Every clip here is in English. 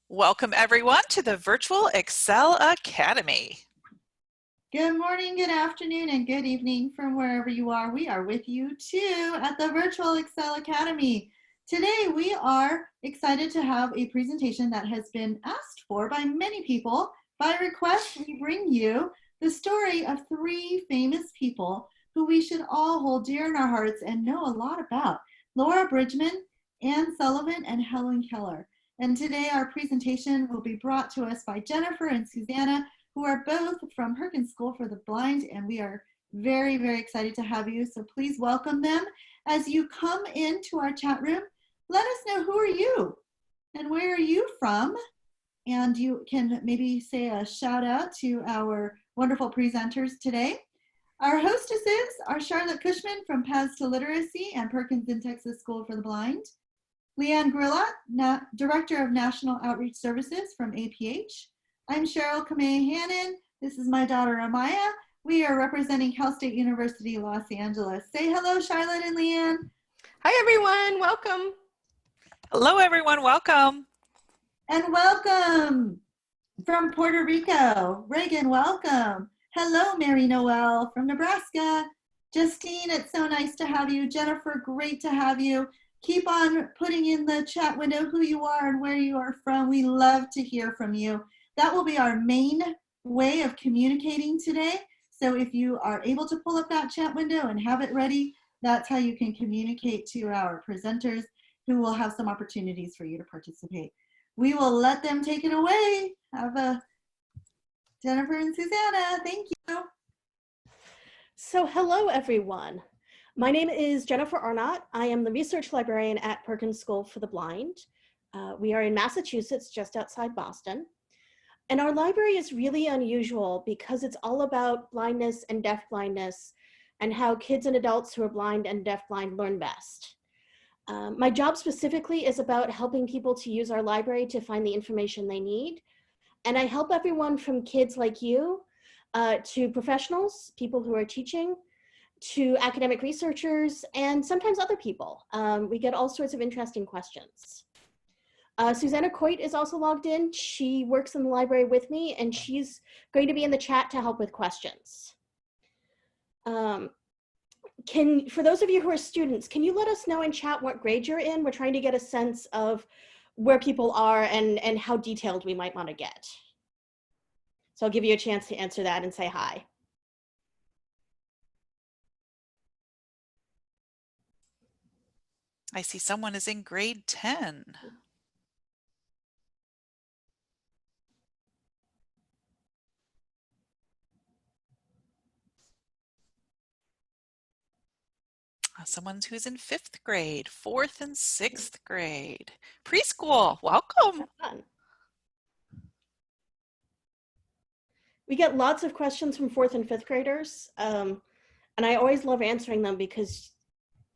Welcome everyone to the Virtual Excel Academy. Good morning, good afternoon, and good evening from wherever you are. We are with you too at the Virtual Excel Academy. Today we are excited to have a presentation that has been asked for by many people. By request, we bring you the story of three famous people who we should all hold dear in our hearts and know a lot about: Laura Bridgman, Sullivan, and Helen Keller. And today our presentation will be brought to us by Jennifer and Susanna, who are both from Perkins School for the Blind, and we are very, very excited to have you. So please welcome them. As you come into our chat room, let us know, who are you and where are you from? And you can maybe say a shout out to our wonderful presenters today. Our hostesses are Charlotte Cushman from Paths to Literacy and Perkins in Texas School for the Blind. Leanne Grillat, Director of National Outreach Services from APH. I'm Cheryl Kamei-Hannon. This is my daughter, Amaya. We are representing Cal State University, Los Angeles. Say hello, Charlotte and Leanne. Hi, everyone. Welcome. Hello, everyone. Welcome. And welcome from Puerto Rico. Reagan, welcome. Hello, Mary Noel from Nebraska. Justine, it's so nice to have you. Jennifer, great to have you. Keep on putting in the chat window who you are and where you are from. We love to hear from you. That will be our main way of communicating today. So if you are able to pull up that chat window and have it ready, that's how you can communicate to our presenters, who will have some opportunities for you to participate. We will let them take it away. Have a Jennifer and Susanna. Thank you. So hello, everyone. My name is Jennifer Arnott. I am the research librarian at Perkins School for the Blind. We are in Massachusetts, just outside Boston. And our library is really unusual because it's all about blindness and deafblindness and how kids and adults who are blind and deafblind learn best. My job specifically is about helping people to use our library to find the information they need. And I help everyone from kids like you to professionals, people who are teaching, to academic researchers, and sometimes other people. We get all sorts of interesting questions. Susanna Coit is also logged in. She works in the library with me, and she's going to be in the chat to help with questions. For those of you who are students, can you let us know in chat what grade you're in? We're trying to get a sense of where people are and how detailed we might want to get. So I'll give you a chance to answer that and say hi. I see someone is in grade 10. Someone who's in 5th grade, 4th and 6th grade. Preschool, welcome. We get lots of questions from 4th and 5th graders, and I always love answering them because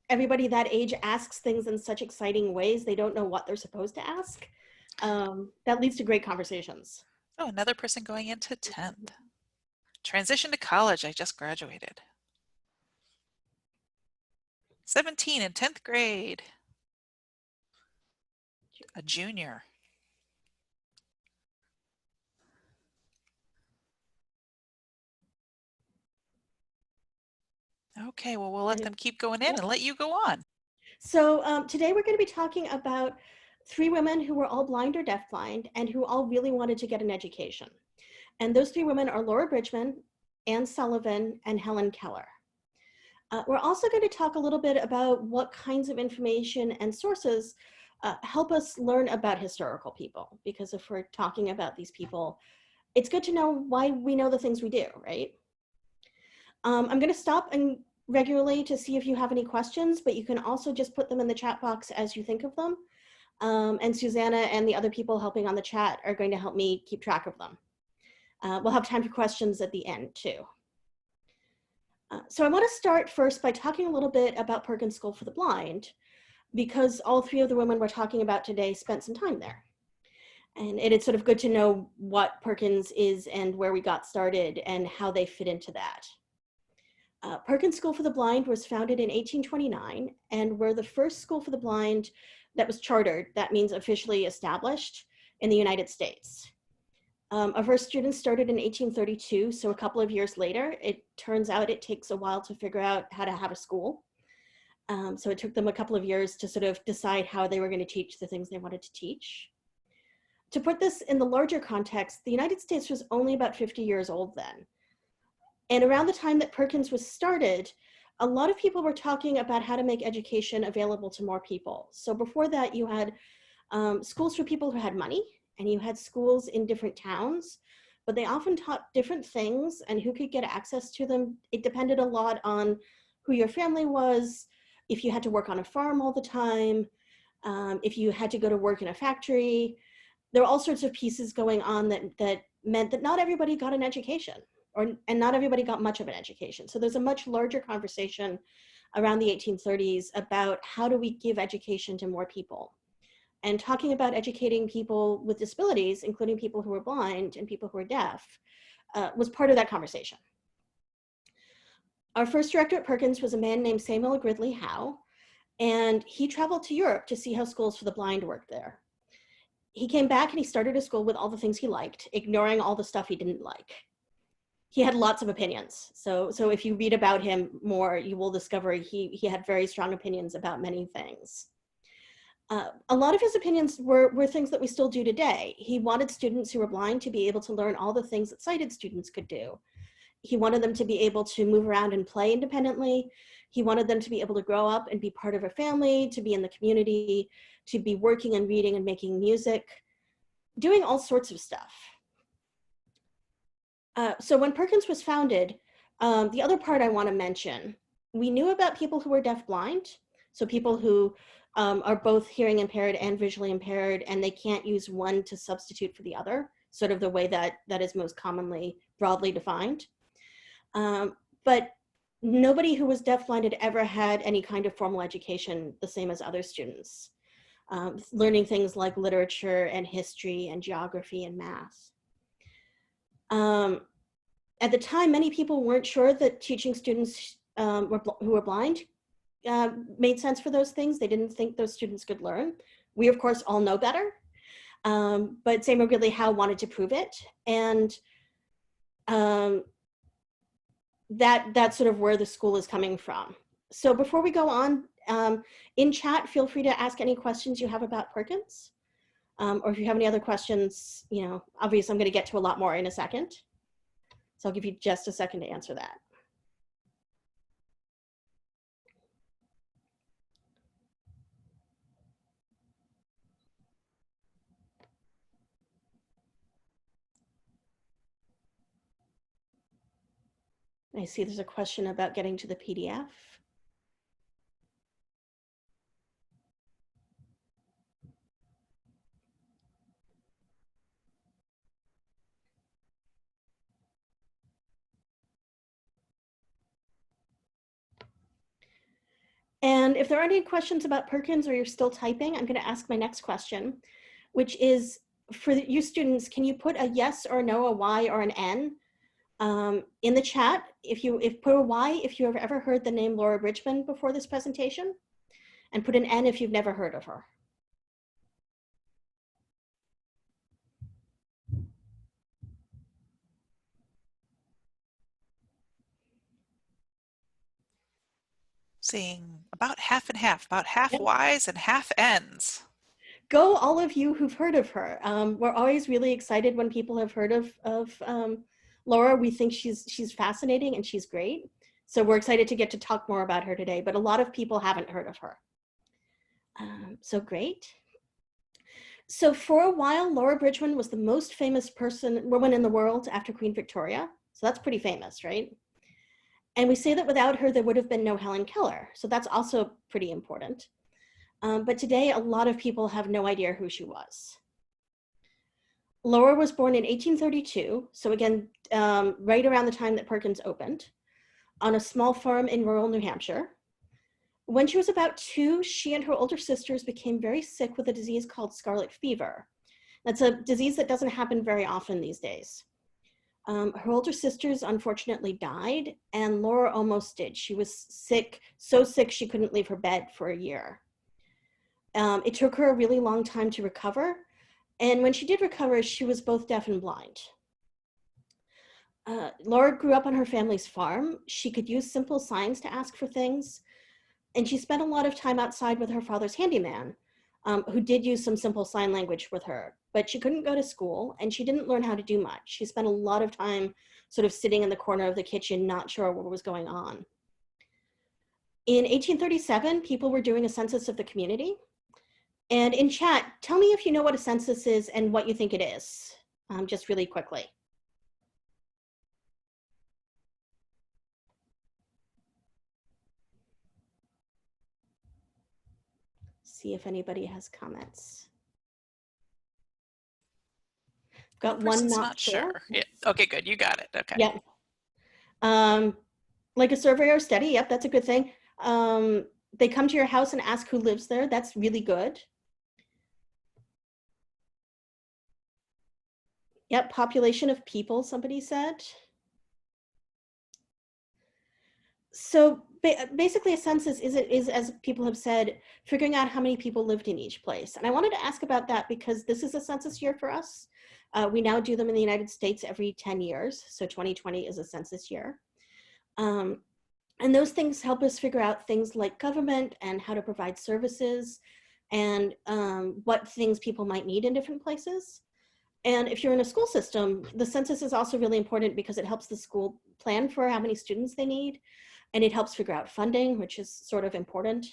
everybody that age asks things in such exciting ways, they don't know what they're supposed to ask. That leads to great conversations. Oh, another person going into 10th. Transition to college, I just graduated. 17 in 10th grade. A junior. Okay, well, we'll let them keep going in and let you go on. So today we're going to be talking about three women who were all blind or deafblind and who all really wanted to get an education. And those three women are Laura Bridgman, Sullivan, and Helen Keller. We're also going to talk a little bit about what kinds of information and sources help us learn about historical people, because if we're talking about these people, it's good to know why we know the things we do, right? I'm going to stop and regularly to see if you have any questions, but you can also just put them in the chat box as you think of them. And Susanna and the other people helping on the chat are going to help me keep track of them. We'll have time for questions at the end too. So I want to start first by talking a little bit about Perkins School for the Blind, because all three of the women we're talking about today spent some time there. And it's sort of good to know what Perkins is and where we got started and how they fit into that. Perkins School for the Blind was founded in 1829, and we're the first school for the blind that was chartered. That means officially established in the United States. Our first students started in 1832, so a couple of years later. It turns out it takes a while to figure out how to have a school. So it took them a couple of years to sort of decide how they were going to teach the things they wanted to teach. To put this in the larger context, the United States was only about 50 years old then. And around the time that Perkins was started, a lot of people were talking about how to make education available to more people. So before that, you had schools for people who had money, and you had schools in different towns, but they often taught different things, and who could get access to them. It depended a lot on who your family was, if you had to work on a farm all the time, if you had to go to work in a factory. There were all sorts of pieces going on that meant that not everybody got an education, and not everybody got much of an education. So there's a much larger conversation around the 1830s about how do we give education to more people. And talking about educating people with disabilities, including people who are blind and people who are deaf, was part of that conversation. Our first director at Perkins was a man named Samuel Gridley Howe, and he traveled to Europe to see how schools for the blind worked there. He came back and he started a school with all the things he liked, ignoring all the stuff he didn't like. He had lots of opinions. So if you read about him more, you will discover he had very strong opinions about many things. A lot of his opinions were things that we still do today. He wanted students who were blind to be able to learn all the things that sighted students could do. He wanted them to be able to move around and play independently. He wanted them to be able to grow up and be part of a family, to be in the community, to be working and reading and making music, doing all sorts of stuff. So when Perkins was founded, the other part I want to mention, we knew about people who were deafblind, so people who are both hearing impaired and visually impaired, and they can't use one to substitute for the other, sort of the way that is most commonly broadly defined. But nobody who was deafblind had ever had any kind of formal education the same as other students, learning things like literature and history and geography and math. At the time, many people weren't sure that teaching students who were blind made sense for those things. They didn't think those students could learn. We, of course, all know better, but Samuel Gridley Howe wanted to prove it, and that's sort of where the school is coming from. So before we go on, in chat, feel free to ask any questions you have about Perkins, or if you have any other questions, obviously I'm going to get to a lot more in a second. So I'll give you just a second to answer that. I see there's a question about getting to the PDF. And if there aren't any questions about Perkins or you're still typing, I'm going to ask my next question, which is, for you students, can you put a yes or no, a Y or an N in the chat? Put a Y if you have ever heard the name Laura Bridgman before this presentation, and put an N if you've never heard of her. Seeing about half and half, about half Yep. Y's and half N's. Go, all of you who've heard of her. We're always really excited when people have heard of Laura. We think she's fascinating and she's great. So we're excited to get to talk more about her today, but a lot of people haven't heard of her. So great. So for a while, Laura Bridgman was the most famous woman in the world after Queen Victoria. So that's pretty famous, right? And we say that without her, there would have been no Helen Keller. So that's also pretty important. But today, a lot of people have no idea who she was. Laura was born in 1832. So again, right around the time that Perkins opened, on a small farm in rural New Hampshire. When she was about 2, she and her older sisters became very sick with a disease called scarlet fever. That's a disease that doesn't happen very often these days. Her older sisters unfortunately died, and Laura almost did. She was sick, so sick she couldn't leave her bed for a year. It took her a really long time to recover, And when she did recover, she was both deaf and blind. Laura grew up on her family's farm. She could use simple signs to ask for things. And she spent a lot of time outside with her father's handyman, who did use some simple sign language with her, but she couldn't go to school and she didn't learn how to do much. She spent a lot of time sort of sitting in the corner of the kitchen, not sure what was going on. In 1837, people were doing a census of the community. And in chat, tell me if you know what a census is and what you think it is, just really quickly. See if anybody has comments. Got one not sure. Yeah. Okay, good. You got it. Okay. Yep. Like a survey or study. Yep, that's a good thing. They come to your house and ask who lives there. That's really good. Yep, population of people, somebody said. So basically a census is, as people have said, figuring out how many people lived in each place. And I wanted to ask about that because this is a census year for us. We now do them in the United States every 10 years. So 2020 is a census year. And those things help us figure out things like government and how to provide services and what things people might need in different places. And if you're in a school system, the census is also really important because it helps the school plan for how many students they need. And it helps figure out funding, which is sort of important.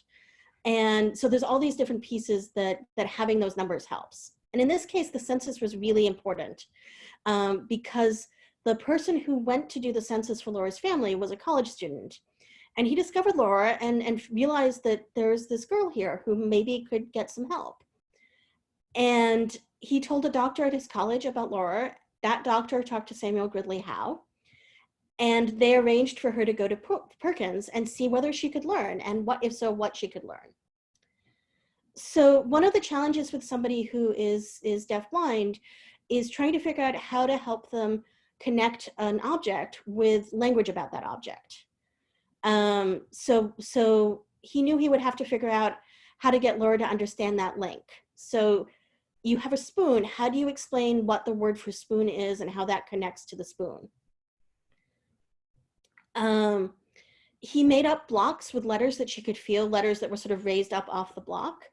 And so there's all these different pieces that having those numbers helps. And in this case, the census was really important because the person who went to do the census for Laura's family was a college student. And he discovered Laura and realized that there's this girl here who maybe could get some help. And he told a doctor at his college about Laura. That doctor talked to Samuel Gridley Howe. And they arranged for her to go to Perkins and see whether she could learn and what, if so, what she could learn. So one of the challenges with somebody who is deafblind is trying to figure out how to help them connect an object with language about that object. So he knew he would have to figure out how to get Laura to understand that link. So you have a spoon. How do you explain what the word for spoon is and how that connects to the spoon? He made up blocks with letters that she could feel, letters that were sort of raised up off the block.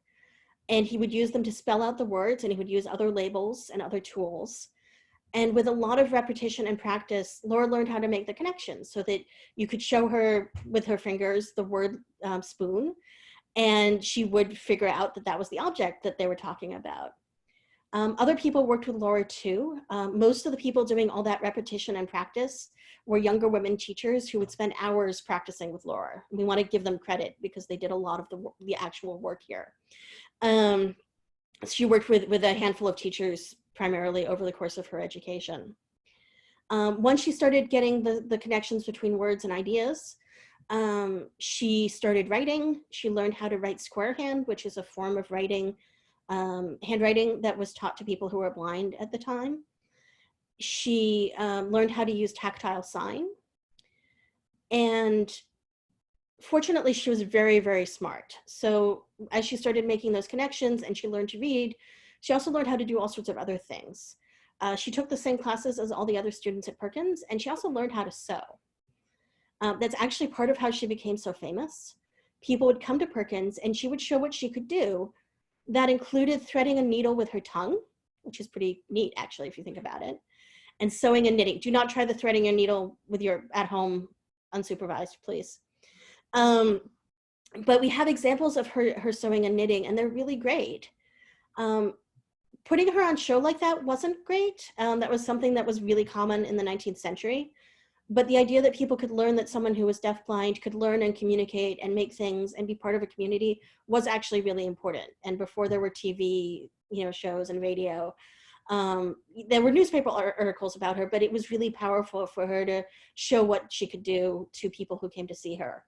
And he would use them to spell out the words, and he would use other labels and other tools. And with a lot of repetition and practice, Laura learned how to make the connections so that you could show her with her fingers the word spoon, and she would figure out that that was the object that they were talking about. Other people worked with Laura too. Most of the people doing all that repetition and practice were younger women teachers who would spend hours practicing with Laura. We want to give them credit because they did a lot of the actual work here. She worked with a handful of teachers primarily over the course of her education. Once she started getting the connections between words and ideas, she started writing. She learned how to write squarehand, which is a form of writing, handwriting that was taught to people who were blind at the time. She learned how to use tactile sign. And fortunately, she was very, very smart. So as she started making those connections and she learned to read, she also learned how to do all sorts of other things. She took the same classes as all the other students at Perkins, and she also learned how to sew. That's actually part of how she became so famous. People would come to Perkins and she would show what she could do. That included threading a needle with her tongue, which is pretty neat, actually, if you think about it, and sewing and knitting. Do not try the threading your needle with your at home unsupervised, please. But we have examples of her sewing and knitting, and they're really great. Putting her on show like that wasn't great. That was something that was really common in the 19th century. But the idea that people could learn that someone who was deafblind could learn and communicate and make things and be part of a community was actually really important. And before there were TV, shows and radio, there were newspaper articles about her, but it was really powerful for her to show what she could do to people who came to see her.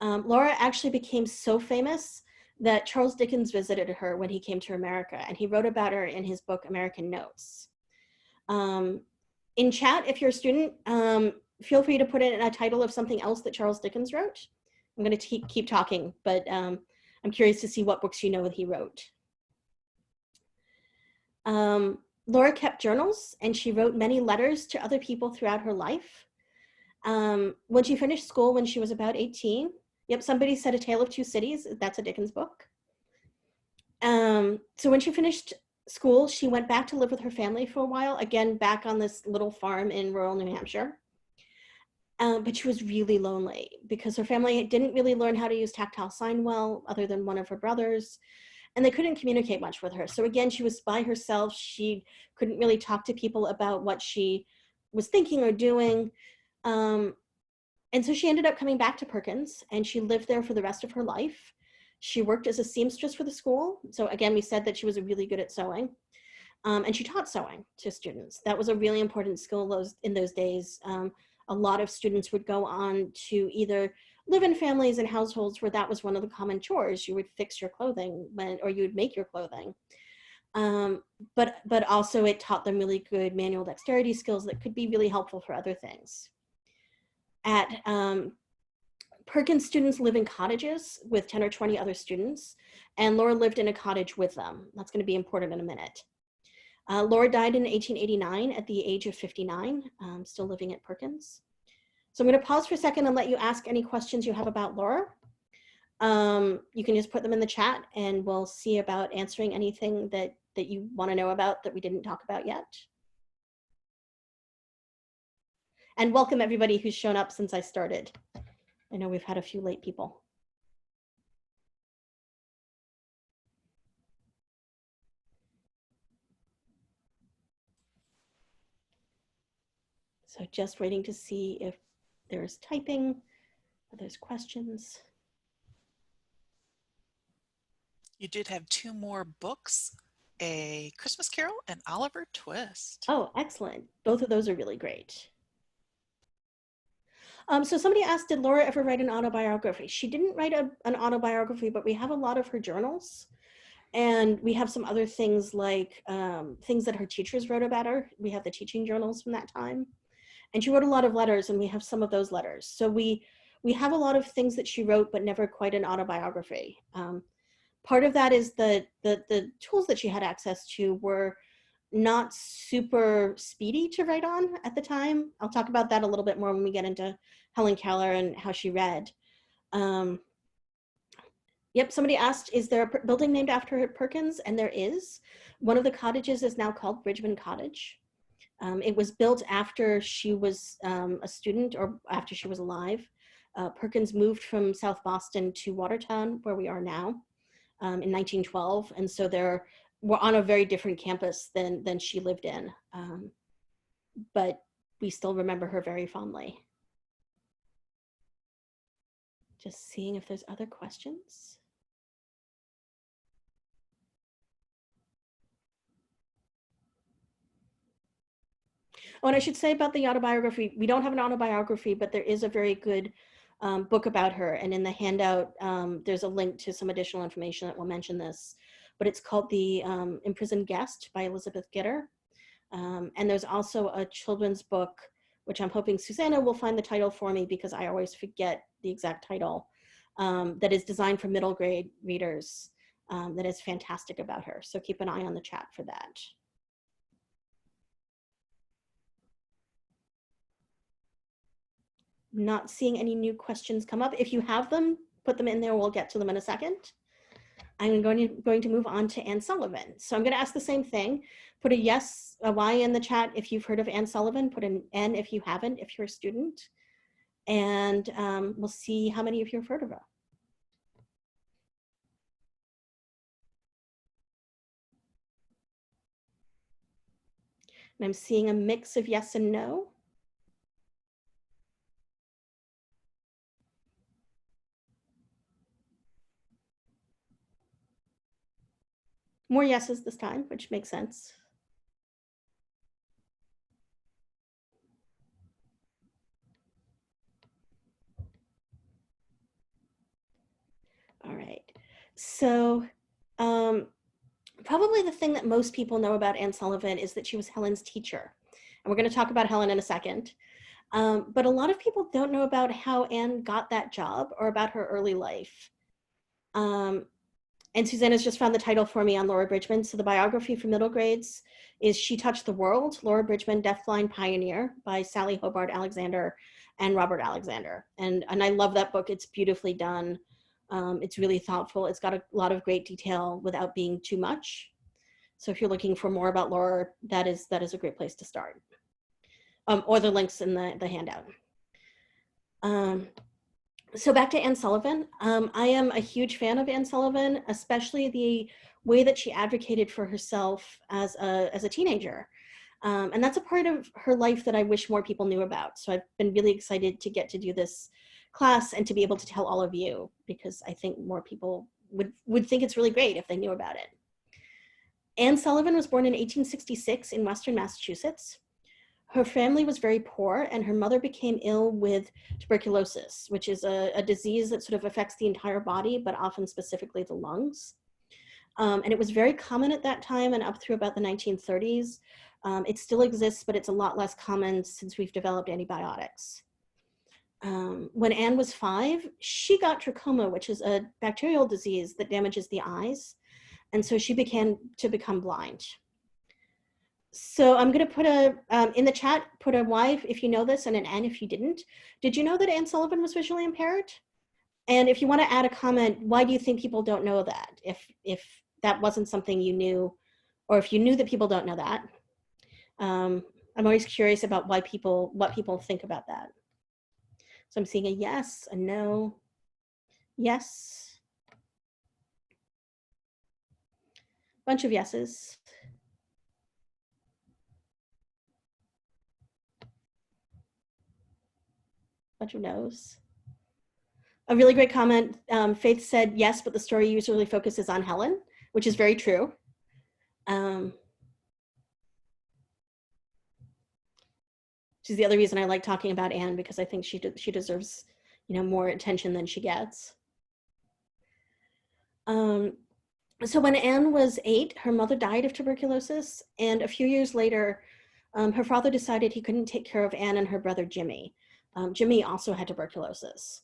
Laura actually became so famous that Charles Dickens visited her when he came to America, and he wrote about her in his book, American Notes. In chat, if you're a student, feel free to put in a title of something else that Charles Dickens wrote. I'm going to keep talking, but I'm curious to see what books you know that he wrote. Laura kept journals, and she wrote many letters to other people throughout her life. When she finished school when she was about 18, yep, somebody said A Tale of Two Cities, that's a Dickens book. So when she finished school, she went back to live with her family for a while, again, back on this little farm in rural New Hampshire. But she was really lonely because her family didn't really learn how to use tactile sign well, other than one of her brothers, and they couldn't communicate much with her. So again, she was by herself. She couldn't really talk to people about what she was thinking or doing. And so she ended up coming back to Perkins, and she lived there for the rest of her life. She worked as a seamstress for the school. So again, we said that she was really good at sewing. And she taught sewing to students. That was a really important skill in those days. A lot of students would go on to either live in families and households where that was one of the common chores. You would fix your clothing or you would make your clothing. But also it taught them really good manual dexterity skills that could be really helpful for other things. At Perkins, students live in cottages with 10 or 20 other students, and Laura lived in a cottage with them. That's going to be important in a minute. Laura died in 1889 at the age of 59, still living at Perkins. So I'm going to pause for a second and let you ask any questions you have about Laura. You can just put them in the chat and we'll see about answering anything that you want to know about that we didn't talk about yet. And welcome everybody who's shown up since I started. I know we've had a few late people. So just waiting to see if there's typing, if there's questions. You did have 2 more books, A Christmas Carol and Oliver Twist. Oh, excellent. Both of those are really great. So somebody asked, did Laura ever write an autobiography? She didn't write an autobiography, but we have a lot of her journals. And we have some other things like things that her teachers wrote about her. We have the teaching journals from that time. And she wrote a lot of letters, and we have some of those letters. So we have a lot of things that she wrote, but never quite an autobiography. Part of that is the tools that she had access to were not super speedy to write on at the time. I'll talk about that a little bit more when we get into Helen Keller and how she read. Yep, somebody asked, is there a building named after Perkins? And there is. One of the cottages is now called Bridgman Cottage. It was built after she was a student or after she was alive. Perkins moved from South Boston to Watertown, where we are now, in 1912. And so we're on a very different campus than she lived in. But we still remember her very fondly. Just seeing if there's other questions. Oh, and I should say about the autobiography, we don't have an autobiography, but there is a very good book about her. And in the handout, there's a link to some additional information that will mention this. But it's called The Imprisoned Guest by Elizabeth Gitter. And there's also a children's book, which I'm hoping Susanna will find the title for me because I always forget the exact title, that is designed for middle grade readers that is fantastic about her. So keep an eye on the chat for that. Not seeing any new questions come up. If you have them, put them in there. We'll get to them in a second. I'm going to move on to Anne Sullivan. So I'm going to ask the same thing. Put a yes, a Y in the chat if you've heard of Anne Sullivan. Put an N if you haven't, if you're a student. And we'll see how many of you have heard of her. And I'm seeing a mix of yes and no. More yeses this time, which makes sense. All right, so probably the thing that most people know about Anne Sullivan is that she was Helen's teacher. And we're going to talk about Helen in a second. But a lot of people don't know about how Anne got that job or about her early life. And Susanna's just found the title for me on Laura Bridgman. So the biography for middle grades is She Touched the World, Laura Bridgman, Deafblind Pioneer by Sally Hobart Alexander and Robert Alexander. And I love that book. It's beautifully done. It's really thoughtful. It's got a lot of great detail without being too much. So if you're looking for more about Laura, that is a great place to start. Or the links in the handout. So back to Anne Sullivan. I am a huge fan of Anne Sullivan, especially the way that she advocated for herself as a teenager. And that's a part of her life that I wish more people knew about. So I've been really excited to get to do this class and to be able to tell all of you, because I think more people would think it's really great if they knew about it. Anne Sullivan was born in 1866 in Western Massachusetts. Her family was very poor, and her mother became ill with tuberculosis, which is a disease that sort of affects the entire body, but often specifically the lungs. And it was very common at that time and up through about the 1930s. It still exists, but it's a lot less common since we've developed antibiotics. When Anne was 5, she got trachoma, which is a bacterial disease that damages the eyes. And so she began to become blind. So I'm going to put in the chat, put a Y if you know this and an N if you didn't. Did you know that Anne Sullivan was visually impaired? And if you want to add a comment, why do you think people don't know that? If that wasn't something you knew, or if you knew that people don't know that. I'm always curious about what people think about that. So I'm seeing a yes, a no, yes. Bunch of yeses. Bunch of no's. A really great comment. Faith said yes, but the story usually focuses on Helen, which is very true. Which is the other reason I like talking about Anne, because I think she deserves, more attention than she gets. So when Anne was 8, her mother died of tuberculosis, and a few years later, her father decided he couldn't take care of Anne and her brother Jimmy. Jimmy also had tuberculosis,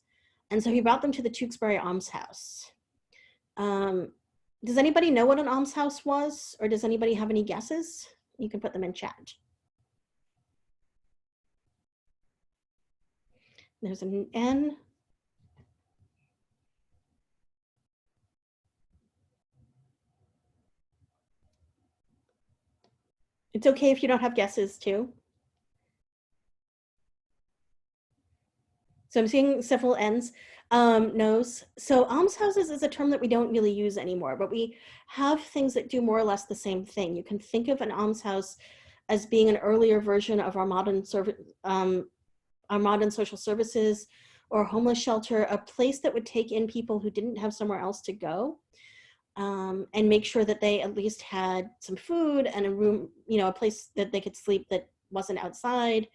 and so he brought them to the Tewksbury Almshouse. Does anybody know what an almshouse was, or does anybody have any guesses? You can put them in chat. There's an N. It's okay if you don't have guesses too. So I'm seeing several N's, no's. So almshouses is a term that we don't really use anymore, but we have things that do more or less the same thing. You can think of an almshouse as being an earlier version of our modern social services or homeless shelter, a place that would take in people who didn't have somewhere else to go, and make sure that they at least had some food and a room, a place that they could sleep that wasn't outside.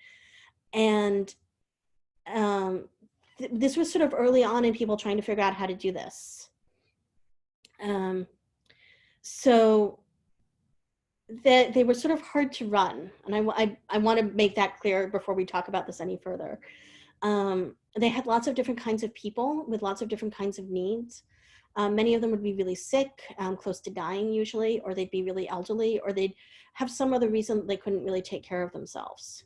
And this was sort of early on in people trying to figure out how to do this. So that they were sort of hard to run. And I want to make that clear before we talk about this any further. They had lots of different kinds of people with lots of different kinds of needs. Many of them would be really sick, close to dying usually, or they'd be really elderly, or they'd have some other reason they couldn't really take care of themselves.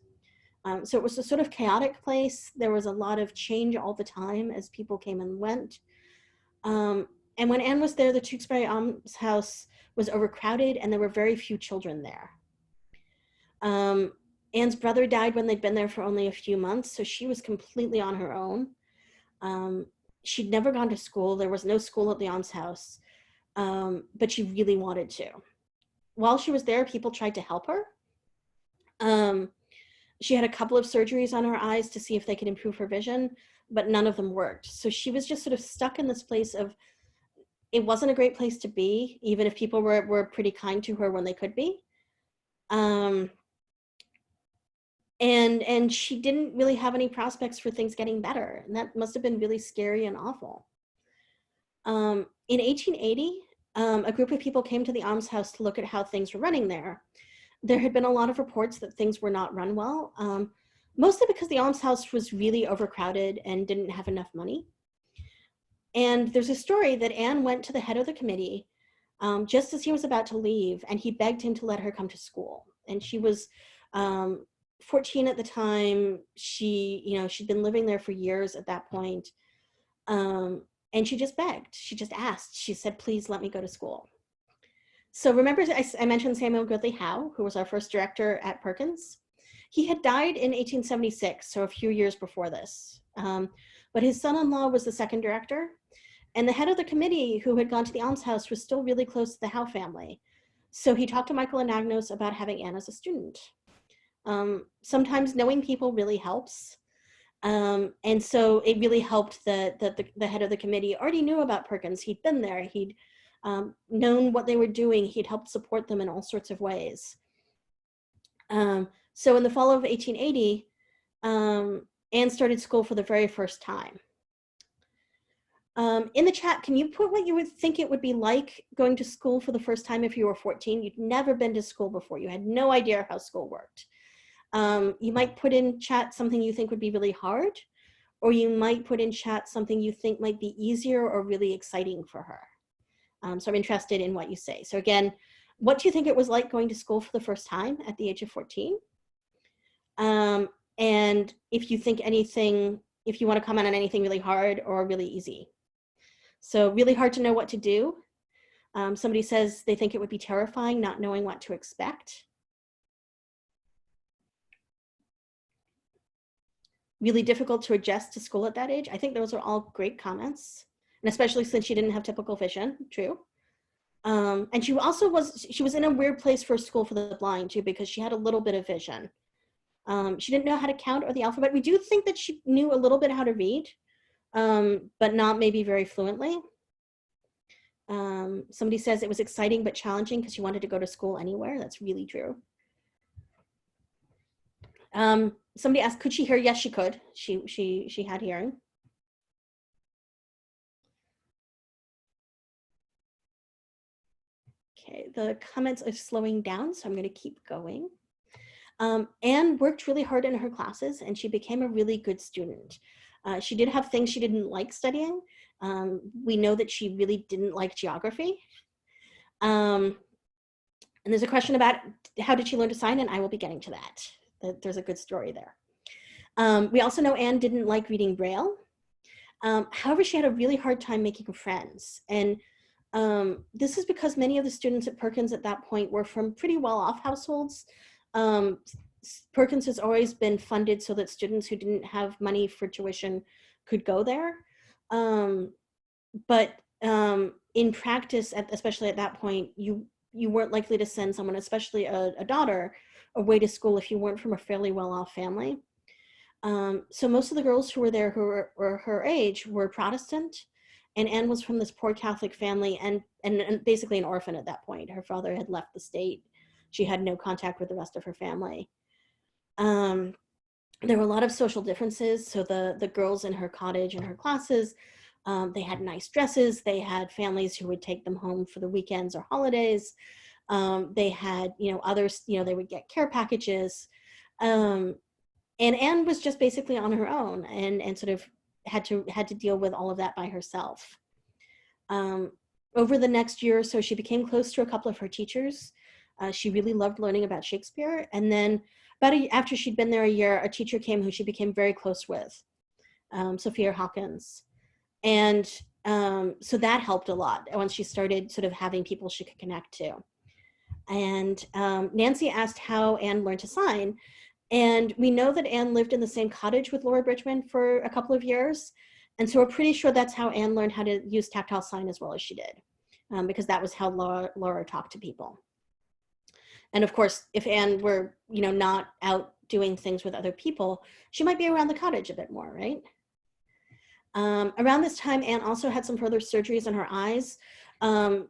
So it was a sort of chaotic place. There was a lot of change all the time as people came and went. And when Anne was there, the Tewksbury Almshouse was overcrowded and there were very few children there. Anne's brother died when they'd been there for only a few months, so she was completely on her own. She'd never gone to school. There was no school at the almshouse, but she really wanted to. While she was there, people tried to help her. She had a couple of surgeries on her eyes to see if they could improve her vision, but none of them worked. So she was just sort of stuck in this place of, it wasn't a great place to be, even if people were pretty kind to her when they could be. And she didn't really have any prospects for things getting better. And that must have been really scary and awful. In 1880, a group of people came to the almshouse to look at how things were running there. There had been a lot of reports that things were not run well, mostly because the almshouse was really overcrowded and didn't have enough money. And there's a story that Anne went to the head of the committee just as he was about to leave, and he begged him to let her come to school. And she was 14 at the time. She'd been living there for years at that point. And she just begged, she just asked, she said, please let me go to school. So remember, I mentioned Samuel Gridley Howe, who was our first director at Perkins. He had died in 1876, so a few years before this. But his son-in-law was the second director, and the head of the committee, who had gone to the almshouse, was still really close to the Howe family. So he talked to Michael Anagnos about having Anne as a student. Sometimes knowing people really helps. And so it really helped that the head of the committee already knew about Perkins. He'd been there, he'd known what they were doing, he'd helped support them in all sorts of ways. So in the fall of 1880, Anne started school for the very first time. In the chat, can you put what you would think it would be like going to school for the first time if you were 14? You'd never been to school before. You had no idea how school worked. You might put in chat something you think would be really hard, or you might put in chat something you think might be easier or really exciting for her. So I'm interested in what you say. So again, what do you think it was like going to school for the first time at the age of 14? And if you think anything, if you want to comment on anything really hard or really easy. So really hard to know what to do. Somebody says they think it would be terrifying not knowing what to expect. Really difficult to adjust to school at that age. I think those are all great comments, and especially since she didn't have typical vision, true. And she also was in a weird place for school for the blind too, because she had a little bit of vision. She didn't know how to count or the alphabet. We do think that she knew a little bit how to read, but not maybe very fluently. Somebody says it was exciting but challenging because she wanted to go to school anywhere. That's really true. Somebody asked, could she hear? Yes, she could. She had hearing. Okay, the comments are slowing down, so I'm going to keep going. Anne worked really hard in her classes, and she became a really good student. She did have things she didn't like studying. We know that she really didn't like geography. And there's a question about how did she learn to sign, and I will be getting to that. There's a good story there. We also know Anne didn't like reading Braille. However, she had a really hard time making friends. And this is because many of the students at Perkins at that point were from pretty well-off households. Perkins has always been funded so that students who didn't have money for tuition could go there. But in practice, especially at that point, you weren't likely to send someone, especially a daughter, away to school if you weren't from a fairly well-off family. So most of the girls who were there who were her age were Protestant, and Anne was from this poor Catholic family and basically an orphan at that point. Her father had left the state. She had no contact with the rest of her family. There were a lot of social differences. So the girls in her cottage and her classes, they had nice dresses. They had families who would take them home for the weekends or holidays. They had, others, they would get care packages. And Anne was just basically on her own and sort of had to deal with all of that by herself. Over the next year or so, she became close to a couple of her teachers. She really loved learning about Shakespeare. And then after she'd been there a year, a teacher came who she became very close with, Sophia Hawkins. And so that helped a lot once she started sort of having people she could connect to. And Nancy asked how Anne learned to sign. And we know that Anne lived in the same cottage with Laura Bridgman for a couple of years. And so we're pretty sure that's how Anne learned how to use tactile sign as well as she did, because that was how Laura talked to people. And of course, if Anne were, not out doing things with other people, she might be around the cottage a bit more, right? Around this time, Anne also had some further surgeries on her eyes.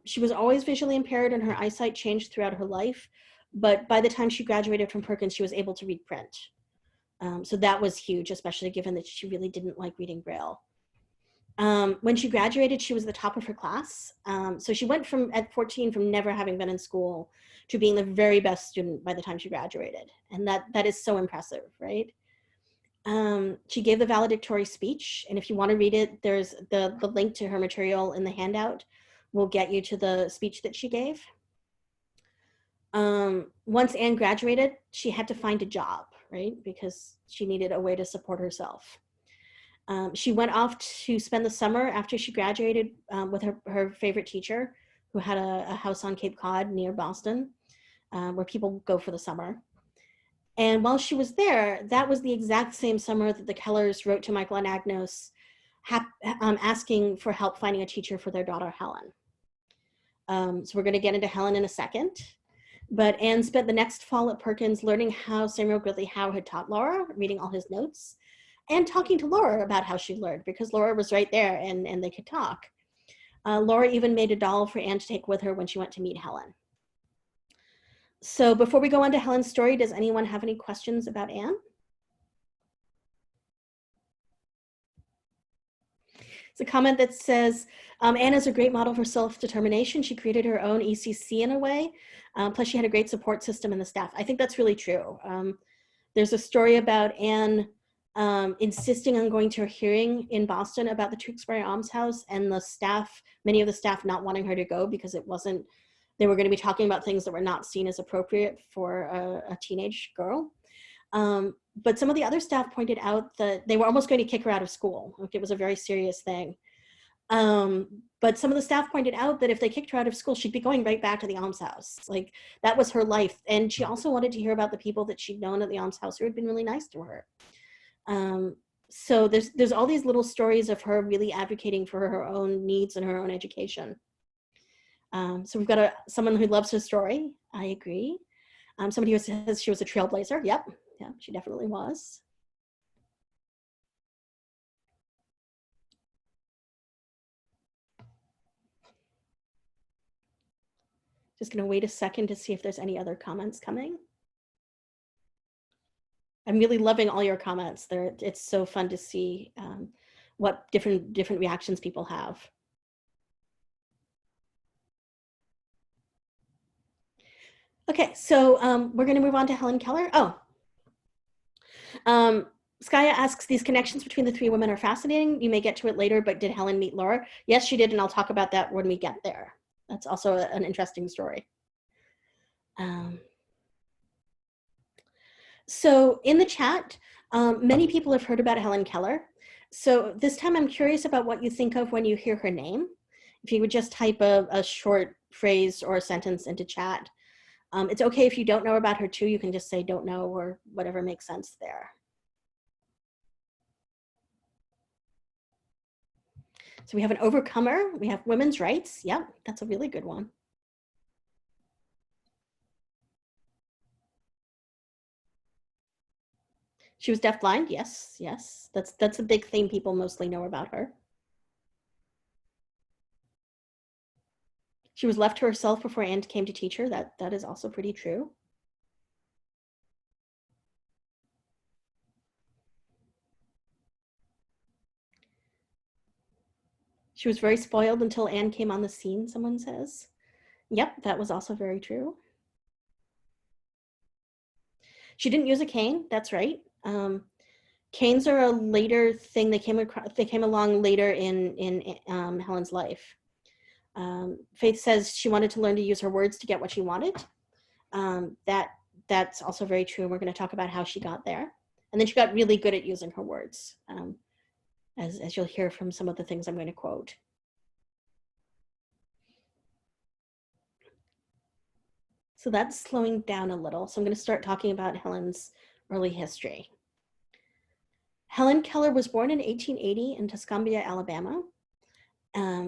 She was always visually impaired and her eyesight changed throughout her life. But by the time she graduated from Perkins, she was able to read print. So that was huge, especially given that she really didn't like reading Braille. When she graduated, she was the top of her class. So she went at 14 from never having been in school to being the very best student by the time she graduated. And that is so impressive, right? She gave the valedictory speech, and if you want to read it, there's the link to her material in the handout will get you to the speech that she gave. Once Anne graduated, she had to find a job, right? Because she needed a way to support herself. She went off to spend the summer after she graduated with her favorite teacher, who had a house on Cape Cod near Boston, where people go for the summer. And while she was there, that was the exact same summer that the Kellers wrote to Michael and Agnes asking for help finding a teacher for their daughter, Helen. So we're going to get into Helen in a second. But Anne spent the next fall at Perkins learning how Samuel Gridley Howe had taught Laura, reading all his notes, and talking to Laura about how she learned, because Laura was right there and they could talk. Laura even made a doll for Anne to take with her when she went to meet Helen. So before we go on to Helen's story, does anyone have any questions about Anne? It's a comment that says, Anne is a great model for self-determination. She created her own ECC in a way. Plus she had a great support system in the staff. I think that's really true. There's a story about Anne insisting on going to a hearing in Boston about the Tewksbury Almshouse, and the staff, many of the staff not wanting her to go because it wasn't, they were going to be talking about things that were not seen as appropriate for a teenage girl. But some of the other staff pointed out that they were almost going to kick her out of school. Like, it was a very serious thing. But some of the staff pointed out that if they kicked her out of school, she'd be going right back to the almshouse. Like, that was her life. And she also wanted to hear about the people that she'd known at the almshouse who had been really nice to her. So there's all these little stories of her really advocating for her own needs and her own education. So we've got someone who loves her story. I agree. Somebody who says she was a trailblazer. Yep, yeah, she definitely was. Just gonna wait a second to see if there's any other comments coming. I'm really loving all your comments. It's so fun to see what different reactions people have. Okay, so we're going to move on to Helen Keller. Skaya asks, these connections between the three women are fascinating. You may get to it later, but did Helen meet Laura? Yes, she did, and I'll talk about that when we get there. That's also an interesting story. So in the chat, many people have heard about Helen Keller. So this time I'm curious about what you think of when you hear her name. If you would just type a short phrase or a sentence into chat. It's okay if you don't know about her too. You can just say don't know or whatever makes sense there. So we have an overcomer. We have women's rights. Yep, that's a really good one. She was deafblind. Yes, yes. That's a big thing people mostly know about her. She was left to herself before Anne came to teach her. That is also pretty true. She was very spoiled until Anne came on the scene, someone says. Yep, that was also very true. She didn't use a cane, that's right. Canes are a later thing. They came along later in Helen's life. Faith says she wanted to learn to use her words to get what she wanted. That's also very true. We're going to talk about how she got there. And then she got really good at using her words, as you'll hear from some of the things I'm going to quote. So that's slowing down a little. So I'm going to start talking about Helen's early history. Helen Keller was born in 1880 in Tuscumbia, Alabama,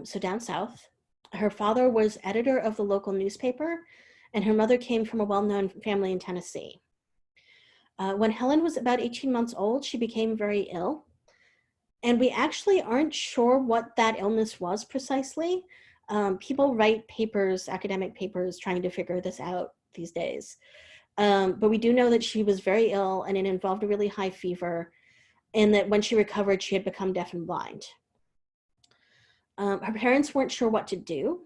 so down south. Her father was editor of the local newspaper, and her mother came from a well-known family in Tennessee. When Helen was about 18 months old, she became very ill, and we actually aren't sure what that illness was precisely. People write papers, academic papers, trying to figure this out these days. But we do know that she was very ill, and it involved a really high fever, and that when she recovered, she had become deaf and blind. Her parents weren't sure what to do.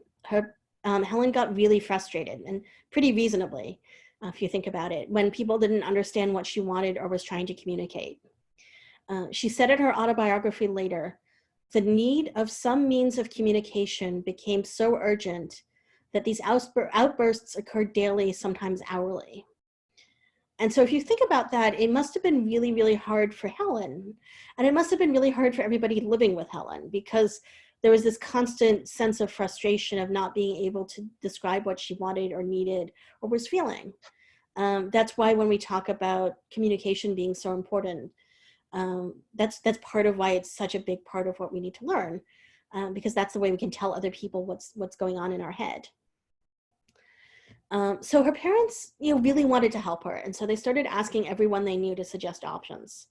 Helen got really frustrated, and pretty reasonably, if you think about it, when people didn't understand what she wanted or was trying to communicate. She said in her autobiography later, "The need of some means of communication became so urgent that these outbursts occurred daily, sometimes hourly." And so if you think about that, it must have been really, really hard for Helen. And it must have been really hard for everybody living with Helen, because there was this constant sense of frustration of not being able to describe what she wanted or needed or was feeling. That's why when we talk about communication being so important, that's part of why it's such a big part of what we need to learn, because that's the way we can tell other people what's going on in our head. So her parents, really wanted to help her, and so they started asking everyone they knew to suggest options.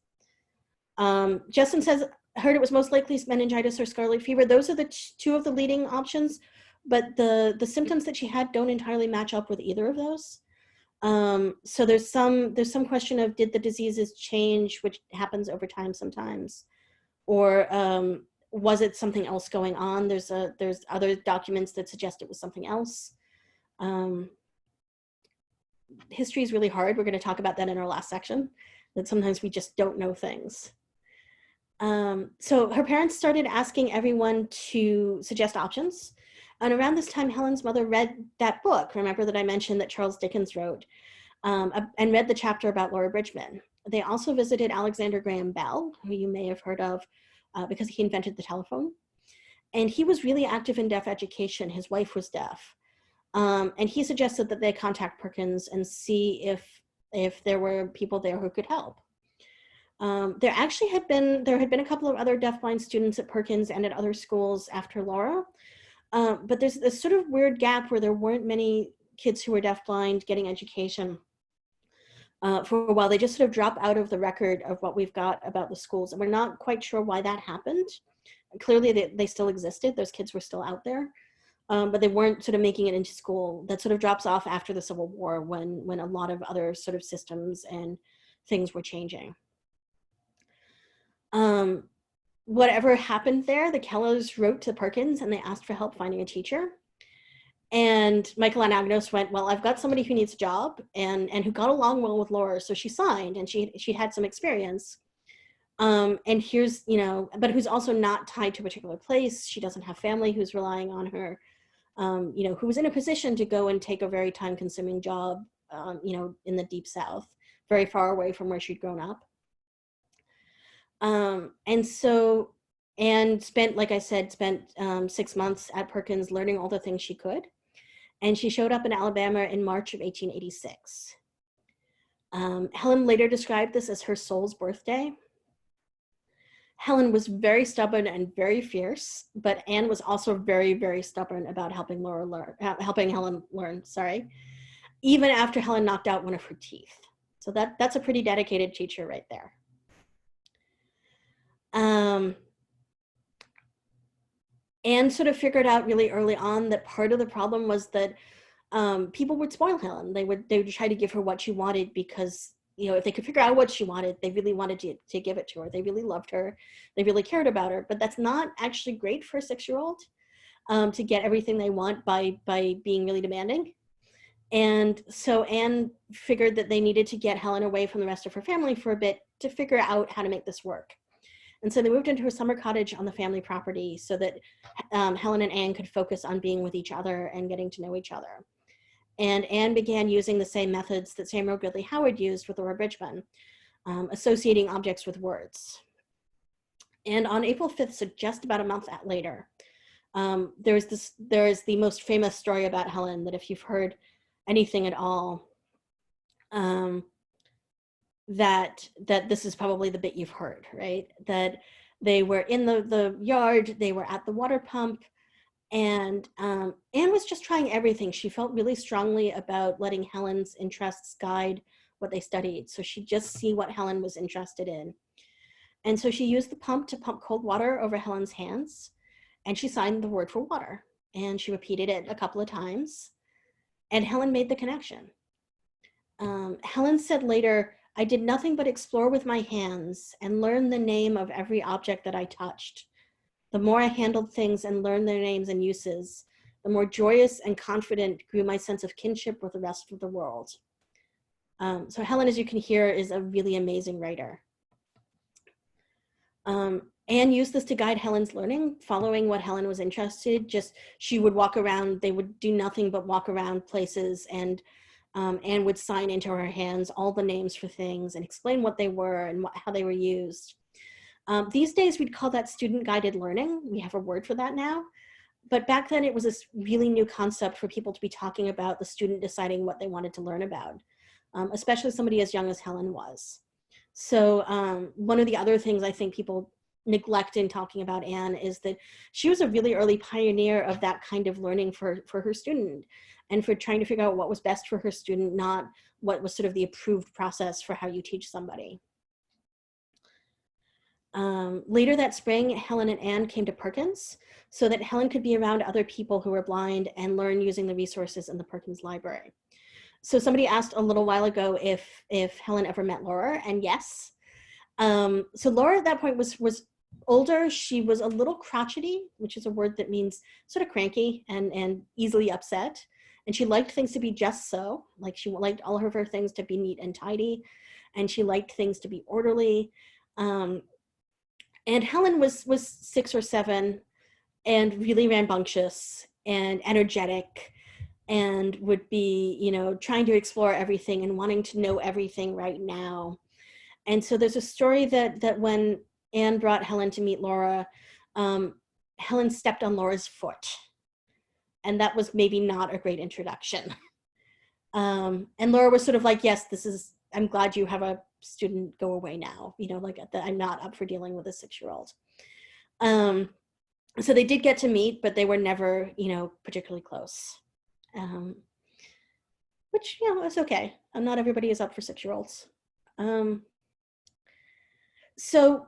Justin says, heard it was most likely meningitis or scarlet fever. Those are the two of the leading options, but the symptoms that she had don't entirely match up with either of those. So there's some question of, did the diseases change, which happens over time sometimes, or was it something else going on? There's other documents that suggest it was something else. History is really hard. We're going to talk about that in our last section, that sometimes we just don't know things. So her parents started asking everyone to suggest options. And around this time, Helen's mother read that book, remember, that I mentioned that Charles Dickens wrote, and read the chapter about Laura Bridgman. They also visited Alexander Graham Bell, who you may have heard of because he invented the telephone. And he was really active in deaf education. His wife was deaf. And he suggested that they contact Perkins and see if there were people there who could help. There had been a couple of other deafblind students at Perkins and at other schools after Laura, but there's this sort of weird gap where there weren't many kids who were deafblind getting education for a while. They just sort of drop out of the record of what we've got about the schools, and we're not quite sure why that happened. Clearly they still existed, those kids were still out there, but they weren't sort of making it into school. That sort of drops off after the Civil War, when a lot of other sort of systems and things were changing. Whatever happened there, the Kellers wrote to Perkins and they asked for help finding a teacher. And Michael and Agnes went, well, I've got somebody who needs a job and who got along well with Laura. So she signed, and she had some experience. And here's, but who's also not tied to a particular place. She doesn't have family who's relying on her, who was in a position to go and take a very time-consuming job, in the Deep South, very far away from where she'd grown up. And spent, like I said, 6 months at Perkins learning all the things she could. And she showed up in Alabama in March of 1886. Helen later described this as her soul's birthday. Helen was very stubborn and very fierce, but Anne was also very, very stubborn about helping Helen learn, even after Helen knocked out one of her teeth. So that's a pretty dedicated teacher right there. Anne sort of figured out really early on that part of the problem was that people would spoil Helen. They would try to give her what she wanted because, if they could figure out what she wanted, they really wanted to give it to her. They really loved her. They really cared about her. But that's not actually great for a 6-year-old to get everything they want by being really demanding. And so Anne figured that they needed to get Helen away from the rest of her family for a bit to figure out how to make this work. And so they moved into a summer cottage on the family property so that Helen and Anne could focus on being with each other and getting to know each other. And Anne began using the same methods that Samuel Gridley Howard used with Laura Bridgman, associating objects with words. And on April 5th, so just about a month later, there is the most famous story about Helen that if you've heard anything at all, that this is probably the bit you've heard, right? That they were in the yard, they were at the water pump, and Anne was just trying everything. She felt really strongly about letting Helen's interests guide what they studied. So she'd just see what Helen was interested in. And so she used the pump to pump cold water over Helen's hands, and she signed the word for water. And she repeated it a couple of times, and Helen made the connection. Helen said later, "I did nothing but explore with my hands and learn the name of every object that I touched. The more I handled things and learned their names and uses, the more joyous and confident grew my sense of kinship with the rest of the world." So Helen, as you can hear, is a really amazing writer. Anne used this to guide Helen's learning, following what Helen was interested. She would walk around, they would do nothing but walk around places, and Anne would sign into her hands all the names for things and explain what they were and how they were used. These days, we'd call that student-guided learning. We have a word for that now. But back then, it was this really new concept for people to be talking about the student deciding what they wanted to learn about, especially somebody as young as Helen was. So one of the other things I think people neglect in talking about Anne is that she was a really early pioneer of that kind of learning for her student, and for trying to figure out what was best for her student, not what was sort of the approved process for how you teach somebody. Later that spring, Helen and Anne came to Perkins so that Helen could be around other people who were blind and learn using the resources in the Perkins library. So somebody asked a little while ago if Helen ever met Laura, and yes. So Laura at that point was older. She was a little crotchety, which is a word that means sort of cranky and easily upset. And she liked things to be just so, like she liked all of her things to be neat and tidy, and she liked things to be orderly. And Helen was 6 or 7 and really rambunctious and energetic, and would be, you know, trying to explore everything and wanting to know everything right now. And so there's a story that when Anne brought Helen to meet Laura, Helen stepped on Laura's foot. And that was maybe not a great introduction. And Laura was sort of like, yes, I'm glad you have a student, go away now. You know, like I'm not up for dealing with a 6-year-old. So they did get to meet, but they were never, you know, particularly close. Which, you know, is okay. Not everybody is up for 6-year-olds. So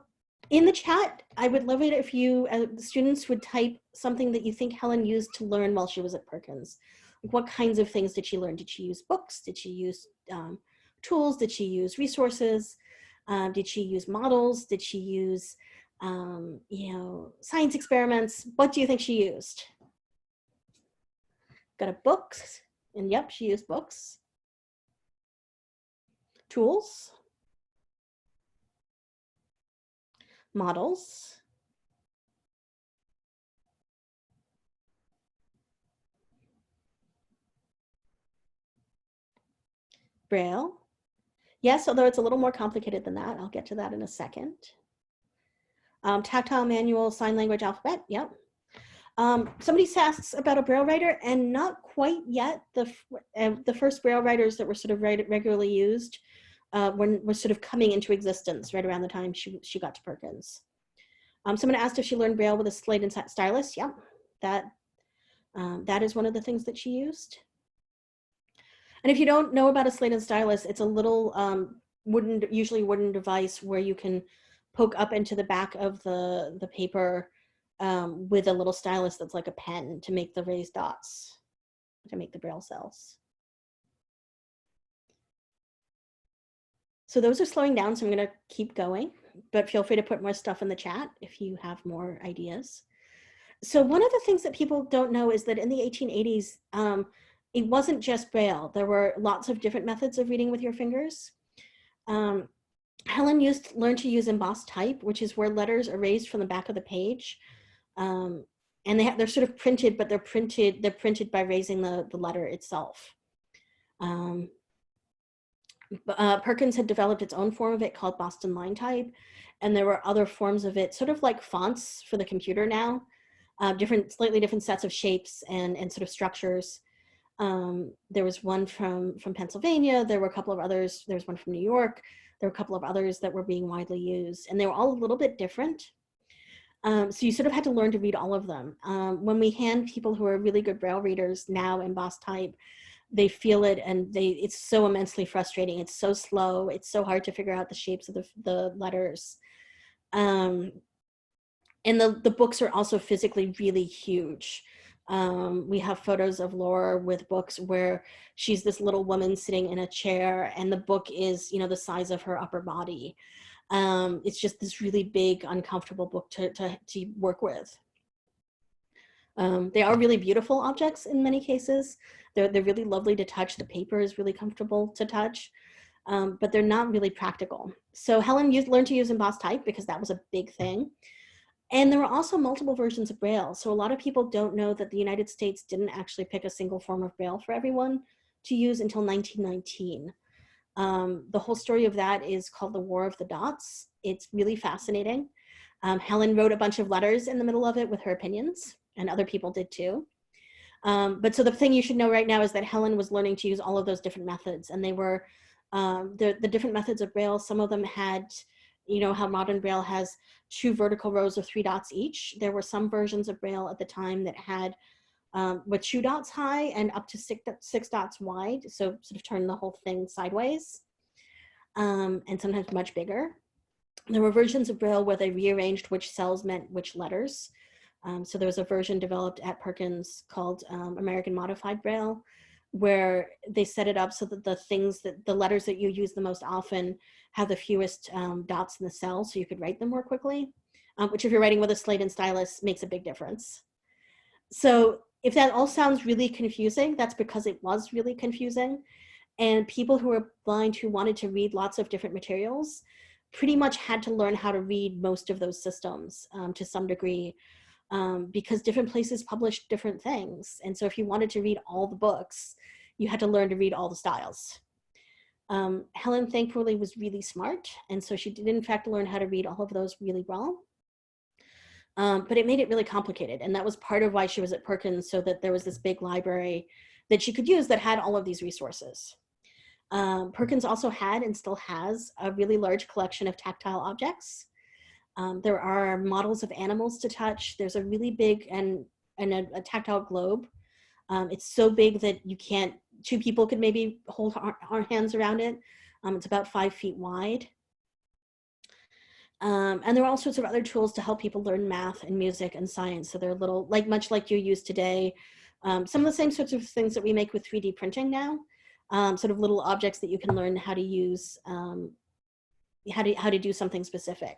in the chat, I would love it if you, the students, would type something that you think Helen used to learn while she was at Perkins. Like, what kinds of things did she learn? Did she use books? Did she use tools? Did she use resources? Did she use models? Did she use, you know, science experiments? What do you think she used? Got a books, and yep, she used books. Tools. Models. Braille. Yes, although it's a little more complicated than that. I'll get to that in a second. Tactile manual, sign language, alphabet. Yep. Somebody asks about a Braille writer, and not quite yet. The first Braille writers that were sort of regularly used were sort of coming into existence right around the time she got to Perkins. Someone asked if she learned Braille with a slate and stylus. Yep, that is one of the things that she used. And if you don't know about a slate and stylus, it's a little usually wooden device where you can poke up into the back of the paper with a little stylus that's like a pen to make the raised dots, to make the Braille cells. So those are slowing down, so I'm going to keep going, but feel free to put more stuff in the chat if you have more ideas. So one of the things that people don't know is that in the 1880s, it wasn't just Braille. There were lots of different methods of reading with your fingers. Helen learned to use embossed type, which is where letters are raised from the back of the page. And they're sort of printed, but they're printed by raising the letter itself. Perkins had developed its own form of it called Boston line type, and there were other forms of it, sort of like fonts for the computer now, slightly different sets of shapes and sort of structures. There was one from Pennsylvania. There were a couple of others. There was one from New York. There were a couple of others that were being widely used, and they were all a little bit different. So you sort of had to learn to read all of them. When we hand people who are really good Braille readers now embossed type, they feel it, and it's so immensely frustrating. It's so slow. It's so hard to figure out the shapes of the letters. And the books are also physically really huge. We have photos of Laura with books where she's this little woman sitting in a chair, and the book is, you know, the size of her upper body. It's just this really big, uncomfortable book to work with. They are really beautiful objects in many cases. They're really lovely to touch. The paper is really comfortable to touch. but they're not really practical. So Helen learned to use embossed type because that was a big thing. And there were also multiple versions of Braille. So a lot of people don't know that the United States didn't actually pick a single form of Braille for everyone to use until 1919. The whole story of that is called the War of the Dots. It's really fascinating. Helen wrote a bunch of letters in the middle of it with her opinions, and other people did too. But so the thing you should know right now is that Helen was learning to use all of those different methods, and they were the different methods of Braille. Some of them had, you know, how modern Braille has 2 vertical rows of 3 dots each. There were some versions of Braille at the time that had with 2 dots high and up to 6 dots wide, so sort of turn the whole thing sideways, and sometimes much bigger. There were versions of Braille where they rearranged which cells meant which letters. So there was a version developed at Perkins called American Modified Braille, where they set it up so that the letters that you use the most often have the fewest dots in the cell, so you could write them more quickly, which if you're writing with a slate and stylus makes a big difference. So if that all sounds really confusing, that's because it was really confusing. And people who were blind who wanted to read lots of different materials pretty much had to learn how to read most of those systems to some degree, because different places published different things. And so if you wanted to read all the books, you had to learn to read all the styles. Helen thankfully was really smart, and so she did in fact learn how to read all of those really well. But it made it really complicated, and that was part of why she was at Perkins, so that there was this big library that she could use that had all of these resources. Perkins also had and still has a really large collection of tactile objects. There are models of animals to touch. There's a really big and a tactile globe. It's so big that 2 people could maybe hold our hands around it. It's about 5 feet wide. And there are all sorts of other tools to help people learn math and music and science. So they're little, much like you use today. Some of the same sorts of things that we make with 3D printing now. Sort of little objects that you can learn how to use, how to do something specific.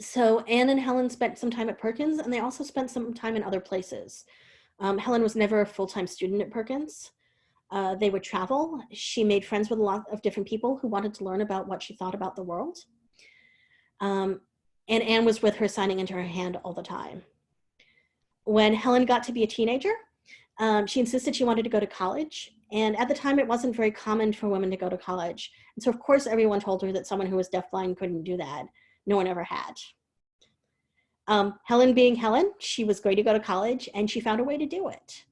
So Anne and Helen spent some time at Perkins, and they also spent some time in other places. Helen was never a full-time student at Perkins. They would travel. She made friends with a lot of different people who wanted to learn about what she thought about the world. And Anne was with her, signing into her hand all the time. When Helen got to be a teenager, she insisted she wanted to go to college. And at the time, it wasn't very common for women to go to college. And so of course, everyone told her that someone who was deafblind couldn't do that. No one ever had. Helen being Helen, she was going to go to college, and she found a way to do it.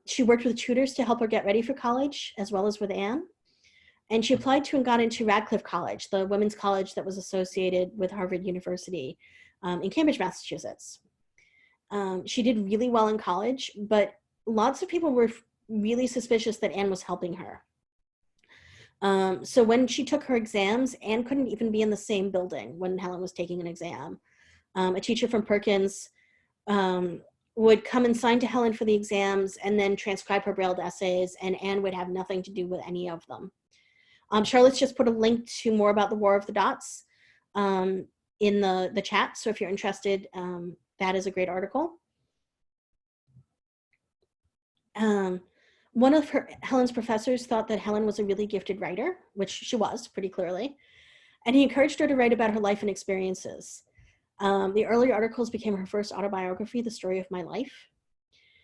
She worked with tutors to help her get ready for college, as well as with Anne. And she applied to and got into Radcliffe College, the women's college that was associated with Harvard University in Cambridge, Massachusetts. She did really well in college, but lots of people were really suspicious that Anne was helping her. So when she took her exams, Anne couldn't even be in the same building when Helen was taking an exam. A teacher from Perkins would come and sign to Helen for the exams and then transcribe her Braille essays, and Anne would have nothing to do with any of them. Charlotte's just put a link to more about the War of the Dots in the chat, so if you're interested, that is a great article. One of Helen's professors thought that Helen was a really gifted writer, which she was pretty clearly, and he encouraged her to write about her life and experiences. The early articles became her first autobiography, The Story of My Life.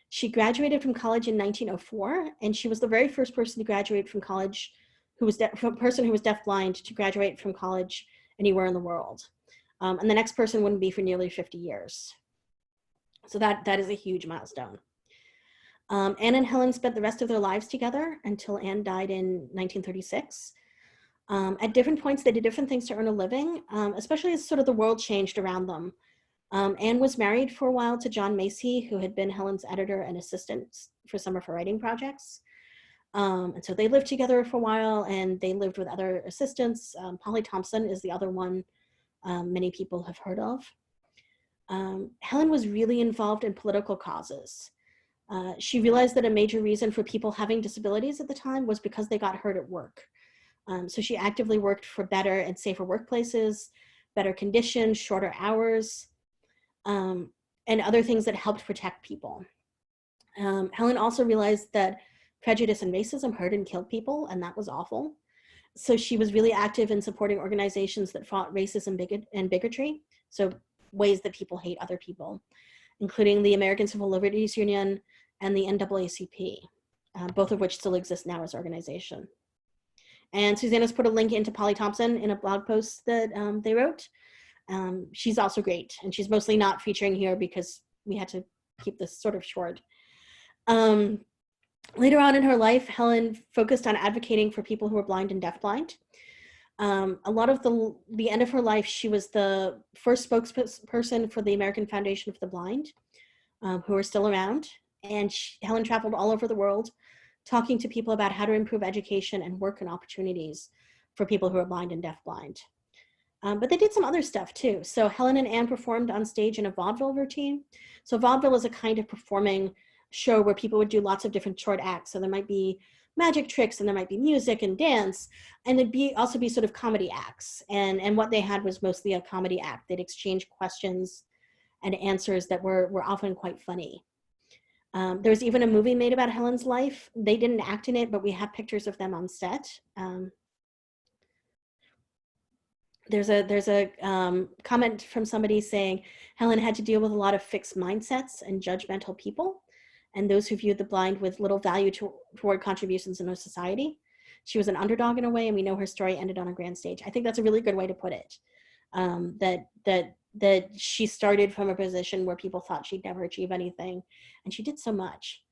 She graduated from college in 1904, and she was the very first person to graduate from college who was deafblind to graduate from college anywhere in the world. And the next person wouldn't be for nearly 50 years. So that is a huge milestone. Anne and Helen spent the rest of their lives together until Anne died in 1936. At different points, they did different things to earn a living, especially as sort of the world changed around them. Anne was married for a while to John Macy, who had been Helen's editor and assistant for some of her writing projects. And so they lived together for a while, and they lived with other assistants. Polly Thompson is the other one many people have heard of. Helen was really involved in political causes. She realized that a major reason for people having disabilities at the time was because they got hurt at work. So she actively worked for better and safer workplaces, better conditions, shorter hours, and other things that helped protect people. Helen also realized that prejudice and racism hurt and killed people, and that was awful. So she was really active in supporting organizations that fought racism and bigotry, so ways that people hate other people, including the American Civil Liberties Union and the NAACP, both of which still exist now as organization. And Susanna's put a link into Polly Thompson in a blog post that they wrote. She's also great, and she's mostly not featuring here because we had to keep this sort of short. Later on in her life, Helen focused on advocating for people who were blind and deafblind. A lot of the end of her life, she was the first spokesperson for the American Foundation for the Blind, who are still around. And Helen traveled all over the world talking to people about how to improve education and work and opportunities for people who are blind and deafblind. But they did some other stuff too. So Helen and Anne performed on stage in a vaudeville routine. So vaudeville is a kind of performing show where people would do lots of different short acts. So there might be magic tricks and there might be music and dance, and there'd also be sort of comedy acts. And what they had was mostly a comedy act. They'd exchange questions and answers that were often quite funny. There was even a movie made about Helen's life. They didn't act in it, but we have pictures of them on set. There's a comment from somebody saying Helen had to deal with a lot of fixed mindsets and judgmental people, and those who viewed the blind with little value toward contributions in our society. She was an underdog in a way, and we know her story ended on a grand stage. I think that's a really good way to put it. That she started from a position where people thought she'd never achieve anything, and she did so much.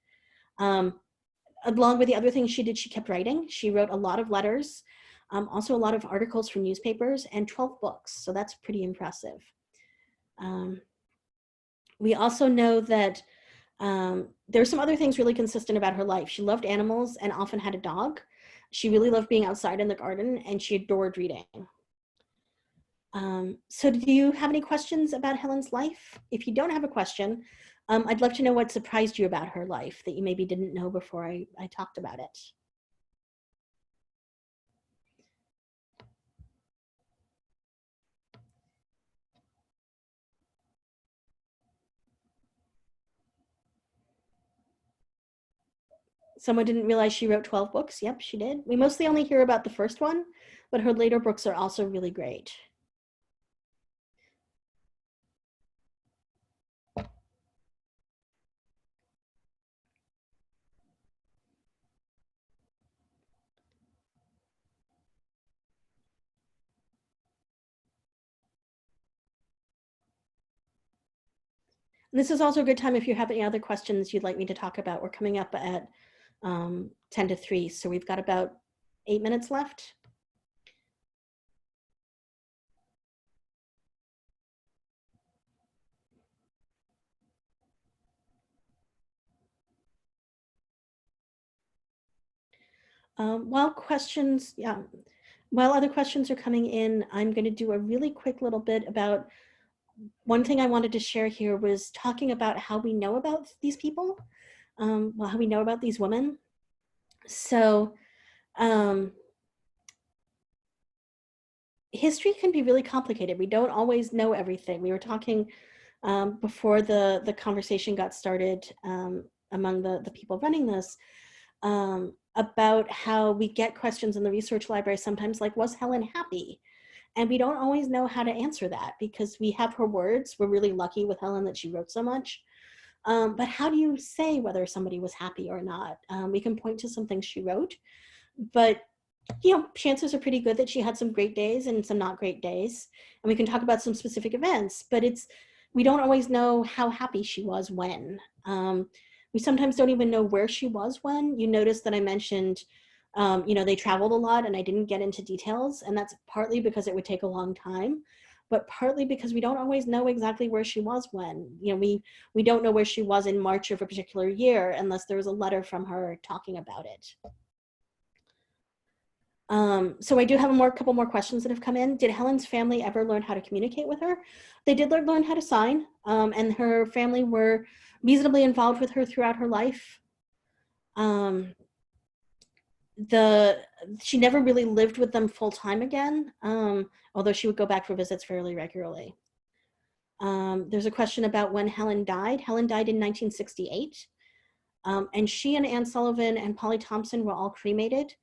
Along with the other things she did, she kept writing. She wrote a lot of letters, also a lot of articles for newspapers, and 12 books, so that's pretty impressive. We also know that there's some other things really consistent about her life. She loved animals and often had a dog. She really loved being outside in the garden, and she adored reading. So do you have any questions about Helen's life? If you don't have a question, I'd love to know what surprised you about her life that you maybe didn't know before I talked about it. Someone didn't realize she wrote 12 books. Yep, she did. We mostly only hear about the first one, but her later books are also really great. And this is also a good time if you have any other questions you'd like me to talk about. We're coming up at 10 to 3, so we've got about 8 minutes left. While other questions are coming in, I'm going to do a really quick little bit about one thing I wanted to share here was talking about how we know about these people, how we know about these women. So history can be really complicated. We don't always know everything. We were talking before the conversation got started among the people running this about how we get questions in the research library sometimes like, was Helen happy? And we don't always know how to answer that because we have her words. We're really lucky with Helen that she wrote so much. But how do you say whether somebody was happy or not? We can point to some things she wrote, but chances are pretty good that she had some great days and some not great days. And we can talk about some specific events, but we don't always know how happy she was when. We sometimes don't even know where she was when. You notice that I mentioned, they traveled a lot and I didn't get into details, and that's partly because it would take a long time, but partly because we don't always know exactly where she was when. We don't know where she was in March of a particular year unless there was a letter from her talking about it. So I do have a couple more questions that have come in. Did Helen's family ever learn how to communicate with her? They did learn how to sign, and her family were reasonably involved with her throughout her life. She never really lived with them full time again, although she would go back for visits fairly regularly. There's a question about when Helen died. Helen died in 1968. And she and Anne Sullivan and Polly Thompson were all cremated,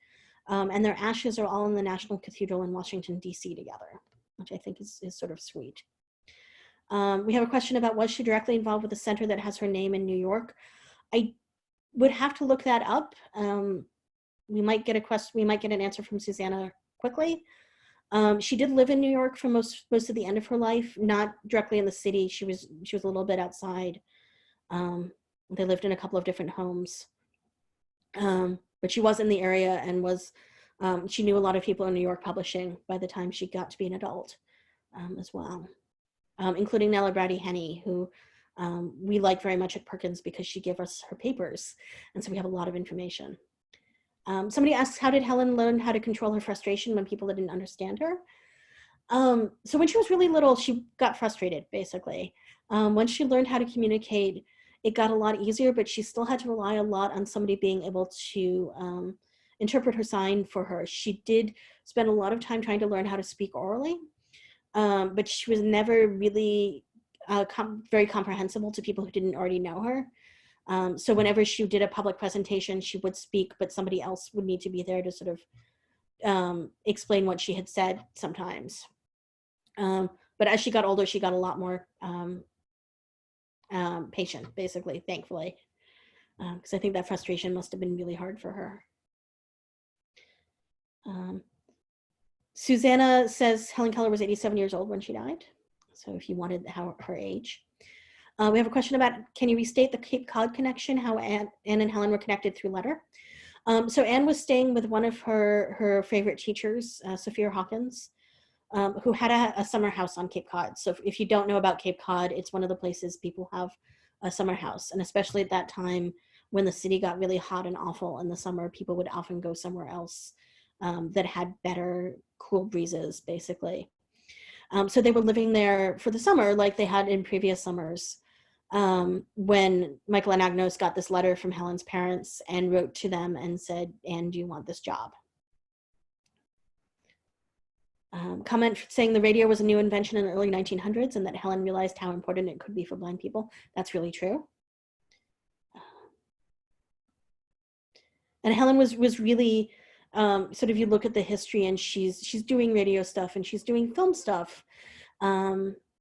and their ashes are all in the National Cathedral in Washington, D.C. together, which I think is sort of sweet. We have a question about, was she directly involved with a center that has her name in New York? I would have to look that up. We might get an answer from Susanna quickly. She did live in New York for most of the end of her life, not directly in the city. She was a little bit outside. They lived in a couple of different homes, but she was in the area and she knew a lot of people in New York publishing by the time she got to be an adult as well, including Nella Brady-Henney, who we like very much at Perkins because she gave us her papers, and so we have a lot of information. Somebody asks, how did Helen learn how to control her frustration when people didn't understand her? So when she was really little, she got frustrated, basically. Once she learned how to communicate, it got a lot easier, but she still had to rely a lot on somebody being able to interpret her sign for her. She did spend a lot of time trying to learn how to speak orally, but she was never really very comprehensible to people who didn't already know her. So whenever she did a public presentation, she would speak, but somebody else would need to be there to sort of explain what she had said sometimes. But as she got older, she got a lot more patient, basically, thankfully, because I think that frustration must have been really hard for her. Susanna says Helen Keller was 87 years old when she died. So if you wanted her age. We have a question about, can you restate the Cape Cod connection, how Anne and Helen were connected through letter? So Anne was staying with one of her favorite teachers, Sophia Hawkins, who had a summer house on Cape Cod. So if you don't know about Cape Cod, it's one of the places people have a summer house. And especially at that time when the city got really hot and awful in the summer, people would often go somewhere else that had better cool breezes, basically. So they were living there for the summer like they had in previous summers. When Michael and Agnos got this letter from Helen's parents and wrote to them and said, Anne, do you want this job? Comment saying the radio was a new invention in the early 1900s and that Helen realized how important it could be for blind people. That's really true. And Helen was really, sort of, you look at the history and she's doing radio stuff and she's doing film stuff.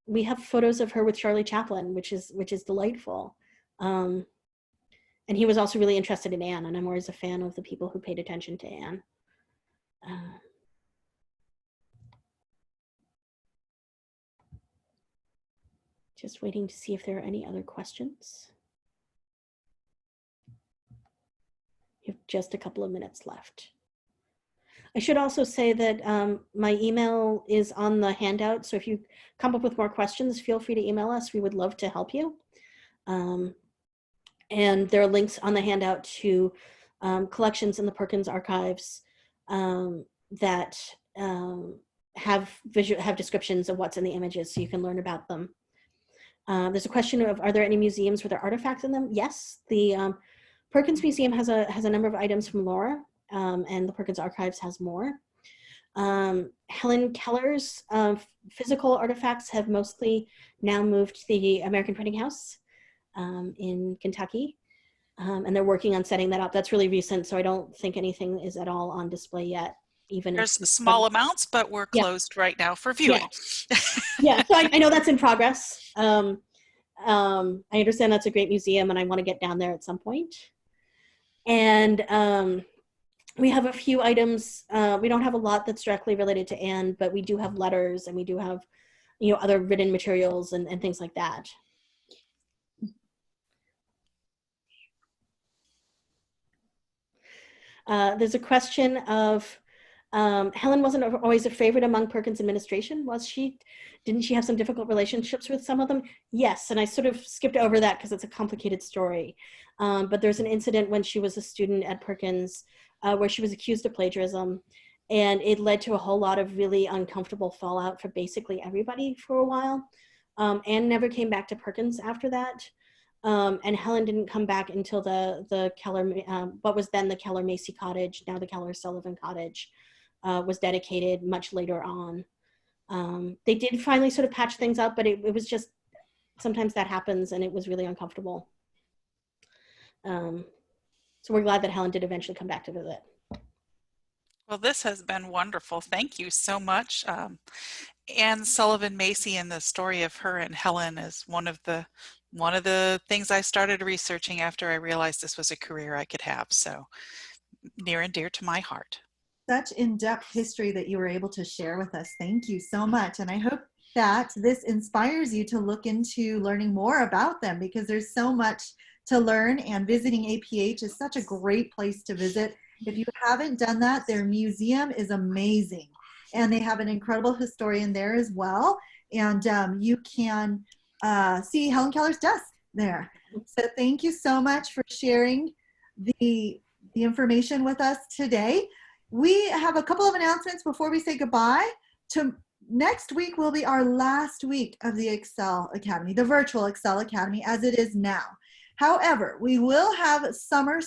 We have photos of her with Charlie Chaplin, which is delightful. And he was also really interested in Anne, and I'm always a fan of the people who paid attention to Anne. Just waiting to see if there are any other questions. You have just a couple of minutes left. I should also say that my email is on the handout, so if you come up with more questions, feel free to email us. We would love to help you. And there are links on the handout to collections in the Perkins archives that have descriptions of what's in the images, so you can learn about them. There's a question of, are there any museums with their artifacts in them? Yes, the Perkins Museum has a number of items from Laura, and the Perkins Archives has more. Helen Keller's physical artifacts have mostly now moved to the American Printing House in Kentucky, and they're working on setting that up. That's really recent, so I don't think anything is at all on display yet. Even there's small amounts, but we're closed right now for viewing. Yeah, so I know that's in progress. I understand that's a great museum, and I want to get down there at some point. And we have a few items. We don't have a lot that's directly related to Anne, but we do have letters, and we do have, other written materials and things like that. There's a question of, Helen wasn't always a favorite among Perkins administration, was she? Didn't she have some difficult relationships with some of them? Yes, and I sort of skipped over that because it's a complicated story. But there's an incident when she was a student at Perkins where she was accused of plagiarism, and it led to a whole lot of really uncomfortable fallout for basically everybody for a while. Anne never came back to Perkins after that. And Helen didn't come back until the Keller, what was then the Keller Macy Cottage, now the Keller Sullivan Cottage, was dedicated much later on. They did finally sort of patch things up, but it was just, sometimes that happens, and it was really uncomfortable. So we're glad that Helen did eventually come back to visit. Well, this has been wonderful. Thank you so much. Anne Sullivan Macy and the story of her and Helen is one of the things I started researching after I realized this was a career I could have. So near and dear to my heart. Such in-depth history that you were able to share with us. Thank you so much. And I hope that this inspires you to look into learning more about them, because there's so much to learn, and visiting APH is such a great place to visit. If you haven't done that, their museum is amazing, and they have an incredible historian there as well. And you can see Helen Keller's desk there. So thank you so much for sharing the information with us today. We have a couple of announcements before we say goodbye. Next week will be our last week of the Excel Academy, the virtual Excel Academy as it is now. However, we will have summer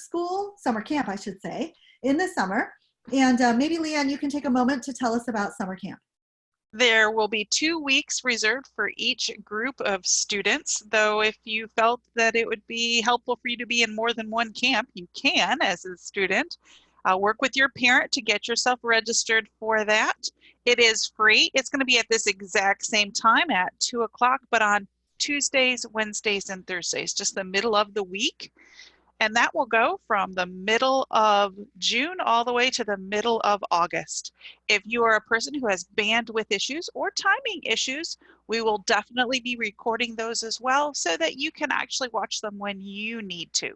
camp, I should say, in the summer. And maybe Leanne, you can take a moment to tell us about summer camp. There will be 2 weeks reserved for each group of students, though if you felt that it would be helpful for you to be in more than one camp, you can as a student. Work with your parent to get yourself registered for that. It is free. It's going to be at this exact same time at 2 o'clock, but on Tuesdays, Wednesdays, and Thursdays, just the middle of the week. And that will go from the middle of June all the way to the middle of August. If you are a person who has bandwidth issues or timing issues, we will definitely be recording those as well so that you can actually watch them when you need to.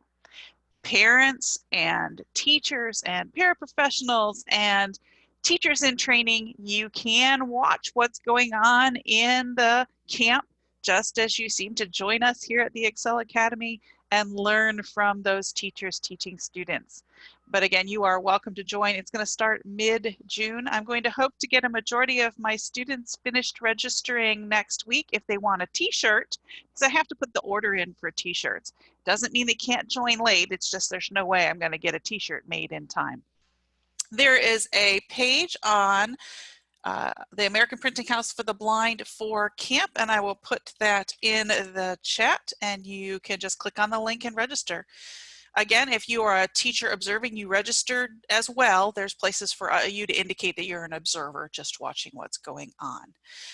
Parents and teachers and paraprofessionals and teachers in training, you can watch what's going on in the camp just as you seem to join us here at the Excel Academy and learn from those teachers teaching students. But again, you are welcome to join. It's going to start mid-June. I'm going to hope to get a majority of my students finished registering next week if they want a t-shirt, because I have to put the order in for t-shirts. Doesn't mean they can't join late. It's just there's no way I'm going to get a t-shirt made in time. There is a page on the American Printing House for the Blind for camp, and I will put that in the chat, and you can just click on the link and register. Again, if you are a teacher observing, you registered as well. There's places for you to indicate that you're an observer, just watching what's going on.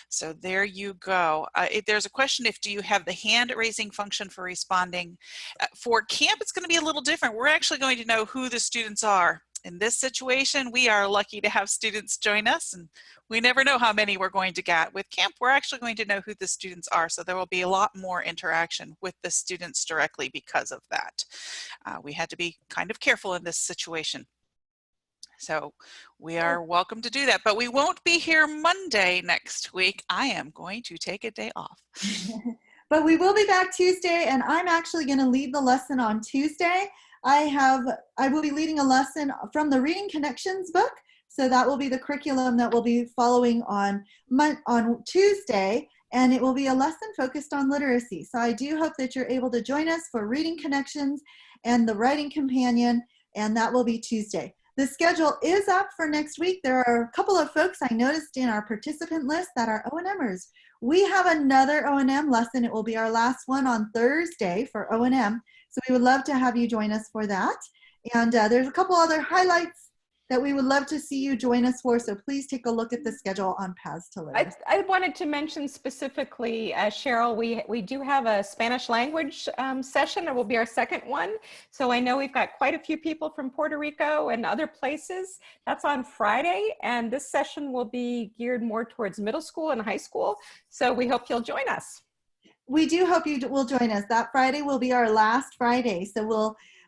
So there you go. If there's a question, do you have the hand raising function for responding? For camp, it's going to be a little different. We're actually going to know who the students are. In this situation, we are lucky to have students join us, and we never know how many we're going to get. With camp, we're actually going to know who the students are, so there will be a lot more interaction with the students directly because of that. We had to be kind of careful in this situation. So we are welcome to do that, but we won't be here Monday next week. I am going to take a day off. But we will be back Tuesday, and I'm actually going to lead the lesson on Tuesday. I will be leading a lesson from the Reading Connections book. So that will be the curriculum that we'll be following on Tuesday, and it will be a lesson focused on literacy. So I do hope that you're able to join us for Reading Connections and the Writing Companion, and that will be Tuesday. The schedule is up for next week. There are a couple of folks I noticed in our participant list that are O&Mers. We have another O&M lesson. It will be our last one on Thursday for O&M. So we would love to have you join us for that. And there's a couple other highlights that we would love to see you join us for. So please take a look at the schedule on Paths to Literacy. I wanted to mention specifically, Cheryl, we do have a Spanish language session. It will be our second one. So I know we've got quite a few people from Puerto Rico and other places. That's on Friday. And this session will be geared more towards middle school and high school. So we hope you'll join us. We do hope you will join us. That Friday will be our last Friday. So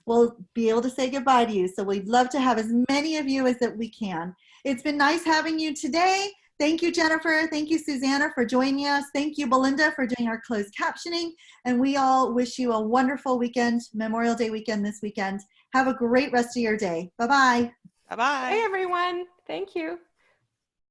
we'll be able to say goodbye to you. So we'd love to have as many of you as that we can. It's been nice having you today. Thank you, Jennifer. Thank you, Susanna, for joining us. Thank you, Belinda, for doing our closed captioning. And we all wish you a wonderful weekend, Memorial Day weekend this weekend. Have a great rest of your day. Bye-bye. Bye-bye. Hey, everyone. Thank you.